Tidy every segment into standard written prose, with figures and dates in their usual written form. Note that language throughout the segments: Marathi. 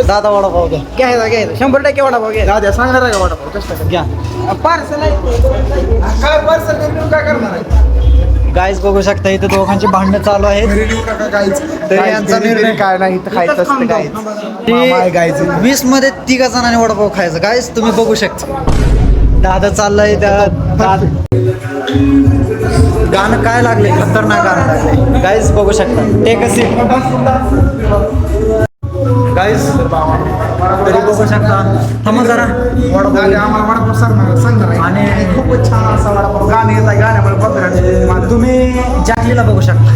दादा वडापाव घ्या. घ्यायचा 100% वडापाव घ्या. दादा सांगणार आहे का वडापाव कसं घ्या. पार्सल आहे काय पार्सल करून काय करणार आहे गाईज बघू शकता इथे दोघांची भांडणं चालू आहेत. तरी यांचा निर्णय काय नाही इथं खायचं असतं गाईच 20 मध्ये 3 जणांनी वडापाव खायचं. गाईज तुम्ही बघू शकता दादा चाललंय गाणं काय लागले खतरनाक गाणं लागले. गाईज बघू शकता टेक अ सीट. गाईज तरी बघू शकता थांबा जरा आम्हाला वडापाव सांगणार आहे आणि खूपच छान असा वडापाव गाणे येत आहे गाण्यामुळे तुम्ही जॅकलीला बघू शकता.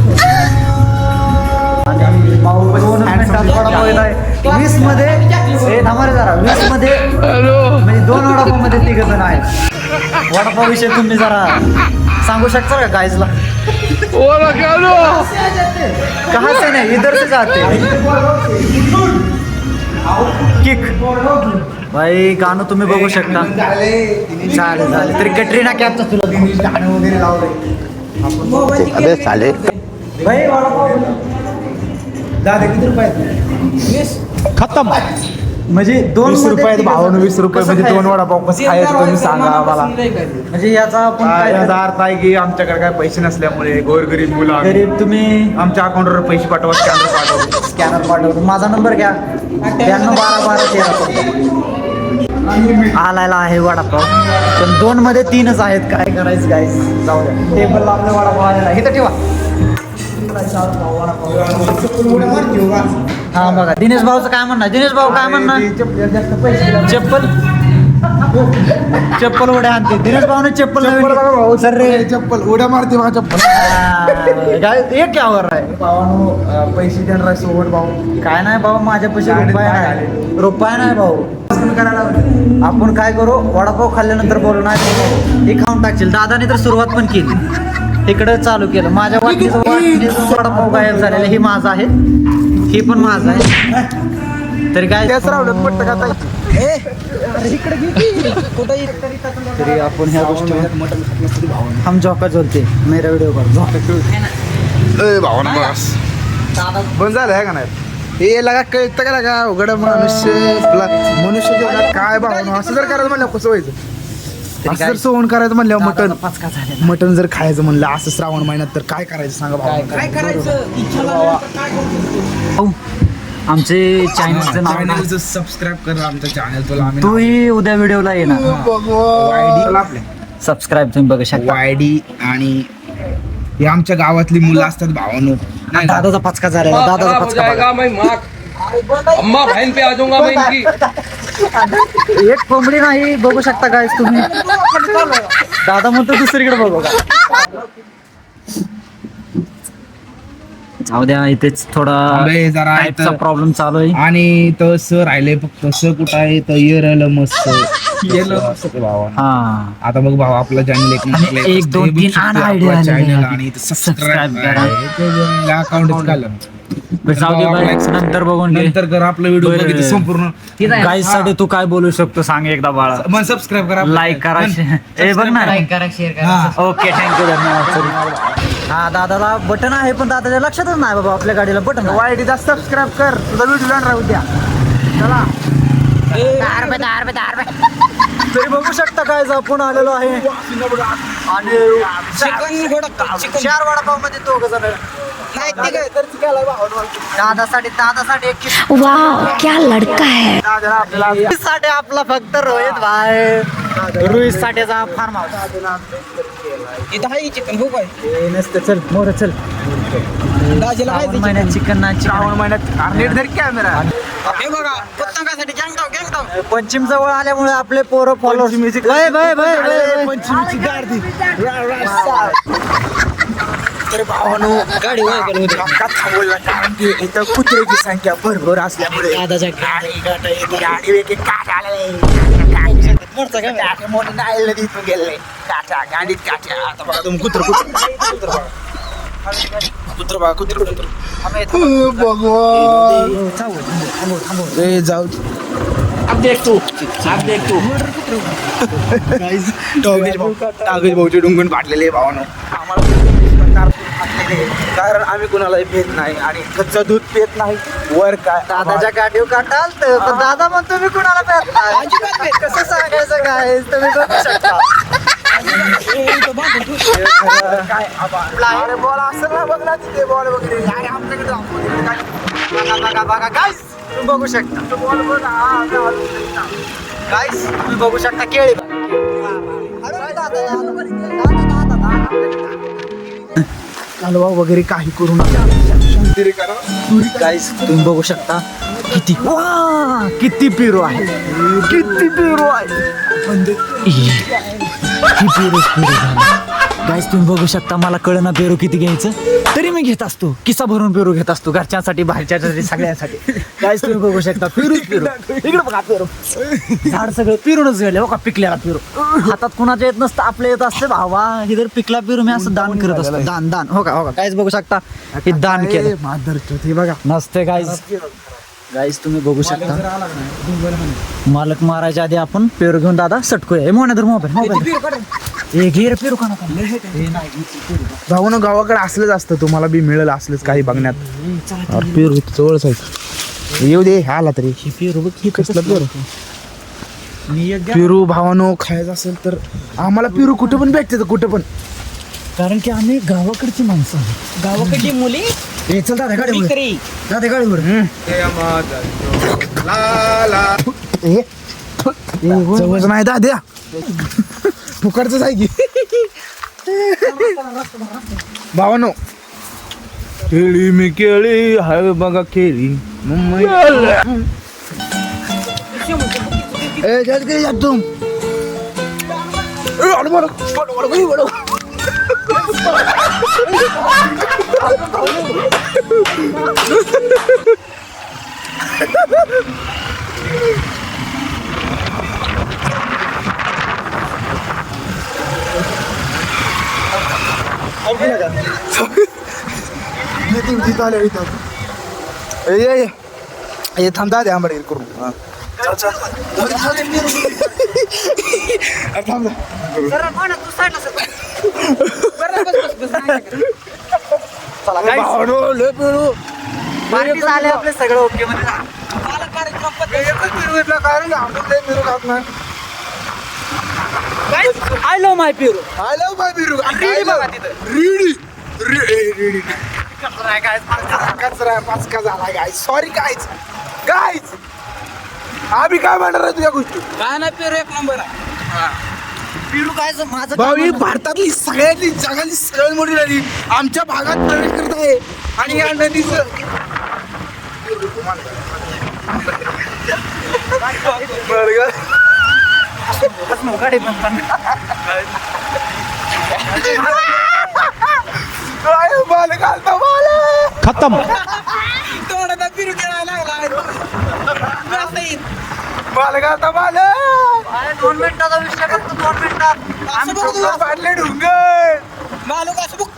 आणि भाऊ दोन वडापाव येत आहे 20 मध्ये हे थांबा रे जरा 20 मध्ये म्हणजे 2 वडापाव मध्ये 3 जण आहेत. वडापाव विषयी तुम्ही जरा सांगू शकता का गाईजला. कहाँ से नहीं इधर से जाते किक. भाई गाणं तुम्ही बघू शकता. झाले तरी कटरीना कॅफचा तुला गाणं वगैरे लावलंय अबे साले भाई वडापाव दादा किती रुपये खत्म म्हणजे 20 रुपये भावानं 20 रुपये म्हणजे 2 वडापाव कसं खायचं तुम्ही सांगा आम्हाला. म्हणजे याचा आपण काय याचा अर्थ आहे की आमच्याकडे काय पैसे नसल्यामुळे गोरगरीब मुलं आम्ही. गरीब तुम्ही आमच्या अकाउंटवर पैसे पाठवा स्कॅनर पाठवा. स्कॅनर पाठवतो. माझा नंबर घ्या 92 12 12 13. आलायला आहे वडापाव पण 2 मध्ये 3च आहेत. काय करायचं गाईस जाऊ द्या. टेबलला आपला वडापाव आलेला इथं ठेवा. हा बघा दिनेश भाऊचं काय म्हणणार. दिनेश भाऊ काय म्हणणार. चप्पल चप्पल उड्या आणते दिनेश भाऊने चप्पल सर रे चप्पल उड्या मारते मला चप्पल हे क्यावर आहे. भावानो पैसे देणार आहे सोबत भाऊ काय नाही भाऊ माझ्या पैसे रुपया नाही भाऊ. करायला आपण काय करू वडापाव खाल्ल्यानंतर बोलू नाही हे खाऊन टाकशील. दादाने तर सुरुवात पण केली इकडे चालू केलं. माझ्या वाटणीचं वडापाव गायब झालेलं हे माझं आहे हे पण माझं आहे. तरी काय त्याच रावलं पट्ट का तरी आपण ह्या गोष्टी हम झोका झोलते मेरा व्हिडिओ कॉल झोका भावना बस बंद झालं आहे का नाही हे लगा कळतं का लगा उघड मनुष्य जीवनात काय भावना असं जर करायचं म्हणलं कसं व्हायचं. असं जर सोहन करायचं म्हणल्यावर मटन पाचका झाले. मटन जर खायचं म्हणलं असं श्रावण महिन्यात तर काय करायचं सांगा भाऊ. काय करायचं आमचे चॅनलचं नाव चॅनलचं सबस्क्राईब करा आमच्या चॅनल तुला आम्ही तूही उद्या व्हिडिओला येणार. आपले सबस्क्राईब तुम्ही बघू शकता. वायडी आणि हे आमच्या गावातली मुलं असतात भावानो. दादाचा पचका झालेला दादाचा पचका बघा. अम्मा बहन पे आ जाऊंगा मैं इनकी. एक कोंबडी नाही बघू शकता काय तुम्ही. दादा म्हणतो दुसरीकडे बघू का. जाऊ द्या इथेच थोडा थांबे जरा टाईपचा इथं. प्रॉब्लेम चालू आहे. आणि तस राहिले फक्त तसं कुठं आहे तर येरलं मस्त भावा. हा आता बघ भाऊ आपला चॅनल आणि 1 2 3 आयडिया चॅनल आणि सबस्क्राईब करा अकाउंट काढलं जाऊ दे बाई, नंतर बघून घे. नंतर कर आपला व्हिडिओ बरं. बघितलं संपूर्ण गाईज साठी तू काय बोलू शकतो सांग एकदा बाळा. मग सबस्क्राईब करा लाईक करा हे बघ ना. ओके थँक्यू धन्यवाद. हा दादाला बटन आहे पण दादाच्या लक्षातच नाही बाबा आपल्या गाडीला बटन. वाईडीचा सबस्क्राईब कर तुझा व्हिडिओ राहू द्या. चला तरी बघू शकता काय आपण आलेलो आहे आणि 4 वडापाव मध्ये 2 जण दादासाठी एक वाह क्या लड़का है. साठी आपला फक्त रोहित भाई रोहित साठीचा फार्म हाऊस चिकन खूप आहे नसतं. चल मोर चल महिन्यात चिकन ना श्रावण महिन्यात नीट धर कॅमेरा पंचिम जवळ आल्यामुळे आपले पोरं फॉलोअर्स पंचमीची गाडी तर भावानो गाडी थांबवला कारण की इथं कुत्र्याची संख्या भरभर असल्यामुळे गाडी एक काटा मोठे नाळीला तिथून गेले काटा गाडीत काट्या. आता बघा तुम्ही कुत्र जाऊ टागेश भाऊचे डुंगण फाटलेले भावानो. आम्हाला कारण आम्ही कुणालाही पेत नाही आणि कच्चं दूध पेत नाही. वर काय दादाच्या गाठीव काटाल तर पण दादा म्हणतो मी कुणाला पेत नाही. कसं सांगायचं काय तुम्ही बघू शकता. काय अरे बॉल असेल ना बघ ना तिथे बॉल वगैरे. अरे आमच्याकडे दाखव काय बघा गाईस तुम्ही बघू शकता. बॉल बघ. गाईस तुम्ही बघू शकता केळी बघा. हलवा वगैरे काही करू नका. गाईस तुम्ही बघू शकता किती किती पेरू आहे. किती पेरू आहे. गाईस तुम्ही बघू शकता मला कळना पेरू किती घ्यायचं तरी मी घेत असतो. किस्सा भरून पेरू घेत असतो घरच्यांसाठी बाहेरच्यासाठी सगळ्यांसाठी. गाईस तुम्ही बघू शकता पेरूच पेरू. इकडे बघा पेरू झाड सगळं पेरूनच गेले. हो का पिकलेला पेरू हातात कुणाच्या येत नसतं आपल्या येत असते भावा. इधर पिकला पेरू मी असं दान करत असतो. दान दान हो का गाईस बघू शकता हे दान केलं माधर बघा नसते गाईस. गाईस तुम्ही बघू शकता मालक मारायच्या आधी आपण पेरू घेऊन दादा सटकूया. हे मोना धर मोबाईल हे घेर पेरू का जाऊ ना गावाकडे असलंच असतं. तुम्हाला बी मिळेल असलंच काही बघण्यात. पेरू जवळच आहे. येऊ दे आला तरी. पेरू बघ हे कसलं पेरू. पेरू भावानो खायचं असेल तर आम्हाला पेरू कुठं पण भेटते कुठं पण. कारण की आम्ही गावाकडची माणसं आहोत. गावाकडची मुली हे चल दादा गाडी तरी दादा गाडीवर जवळच नाही दाद्या फुकटच आहे की. भावानो केळी मी केळी हाय बघा केळी मुंबई. ए जल्द के जा तुम. ए अरे बड़ो ये थांबता द्या आंबडे करू. आपले सगळं okay I love my Peru. Sorry guys guys आम्ही काय म्हणणार आहे तुझ्या गोष्टी. काय नाही पेरू एक नंबर आहे. पेरू काय माझं भाऊ ही भारतातली सगळ्यातली जगातली सगळ्यात मोठी नदी आमच्या भागात प्रवेश करत आहे. आणि या नदीचं गाडी पण बाल घालता खतम. तोंडाचा पेरू खेळायला लागला. बाल घालता बाल 2 मिनिटाचा विषय फक्त 2 मिनिटात पाडले डुंगर. मालूक असं बघ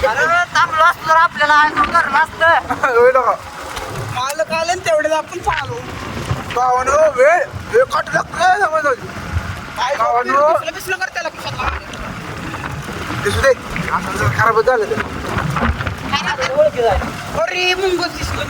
अरे थांबलो असतो तर आपल्याला ऐकून करलं असतं. मालक आले ना तेवढेच आपण चालू. भावानो वेळ कट लागतोय समज. भावानो बिसलं कर त्याला खिशात. दिसू दे असं खराब झालं ते. अरे मुंबई दिसलं.